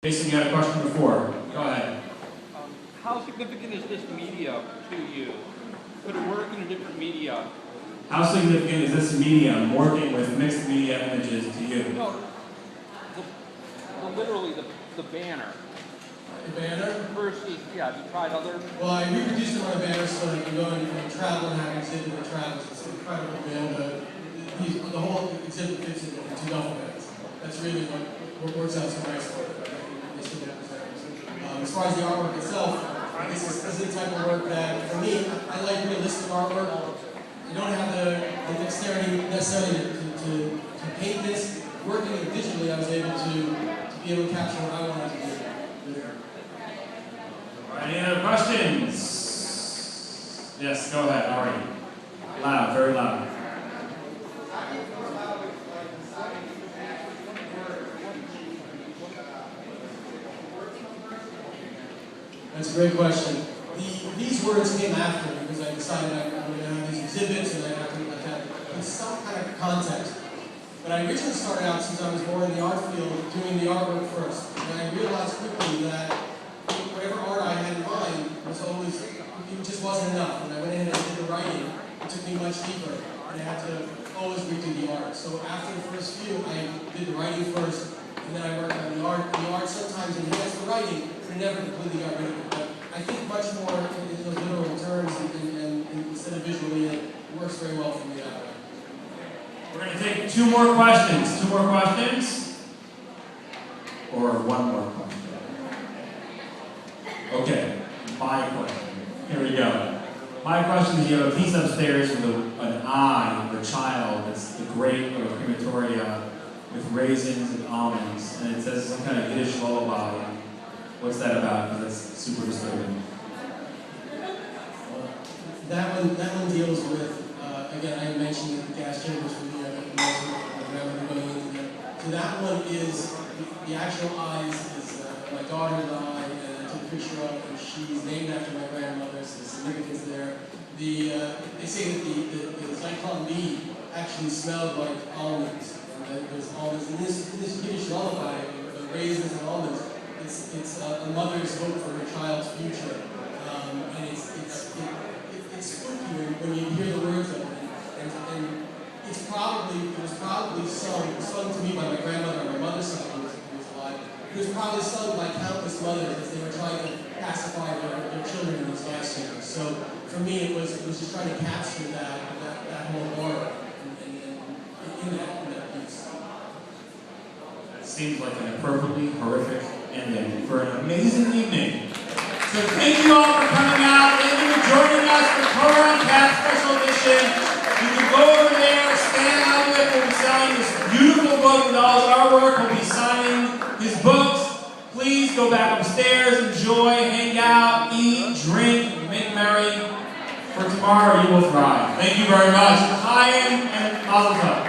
Jason, you had a question before. Go ahead. How significant is this media to you? Could it work in a different media? How significant is this medium working with mixed media images to you? No, literally the banner. The banner? Versus, yeah, have you tried other? Well, I reproduced it on a banner so I can go and travel and have an exhibit that travels. It's incredible to be able to use the whole exhibit fits in two duffel bags. That's really what works out so nice for it. As far as the artwork itself, this is the type of work that, for me, I like realistic artwork. You don't have the dexterity necessarily to paint this. Working it digitally, I was able to be able to capture what I wanted to do. Any other questions? Yes, go ahead, Ari. Loud, very loud. That's a great question. These words came after because I decided I'm going to have these exhibits and I have to in some kind of context. But I originally started out, since I was more in the art field, doing the artwork first. And I realized quickly that whatever art I had in mind was always, it just wasn't enough. When I went in and did the writing, it took me much deeper. And I had to always redo the art. So after the first few, I did the writing first, and then I worked on the art. The art sometimes enhanced the writing, but it never completely got rid of it. But I think much more in those literal terms and instead of visually, it works very well for me that way. We're going to take two more questions. Two more questions? Or one more question? Okay, my question. Here we go. My question is, you have a piece upstairs with an eye of a child that's the great of a crematoria with raisins and almonds, and it says some kind of Yiddish lullaby. What's that about? Because that's super disturbing. That one deals with, again, I mentioned that the gas chambers for me, I remember going into that. So that one is, the actual eyes is my daughter's eye, and I took a picture of, and she's named after my grandmother, so the significance there. They say that the cyclone bee actually smelled like almonds. And there's almonds in this Yiddish lullaby, the raisins and almonds. It's a mother's hope for her child's future, and it's spooky when you hear the words of it, and it was probably sung to me by my grandmother and my mother's son who was alive. It was probably sung by countless mothers as they were trying to pacify their children in these gas chambers. So for me, it was just trying to capture that whole horror in that piece. That seems like an appropriately horrific ending for an amazing evening. So thank you all for coming out. Thank you for joining us for Torah and Cat Special Edition. You can go over there, stand out with. We'll be selling this beautiful book with all his artwork. We'll be signing his books. Please go back upstairs, enjoy, hang out, eat, drink, make merry. For tomorrow you will thrive. Thank you very much. Chaim and Mazel Tov.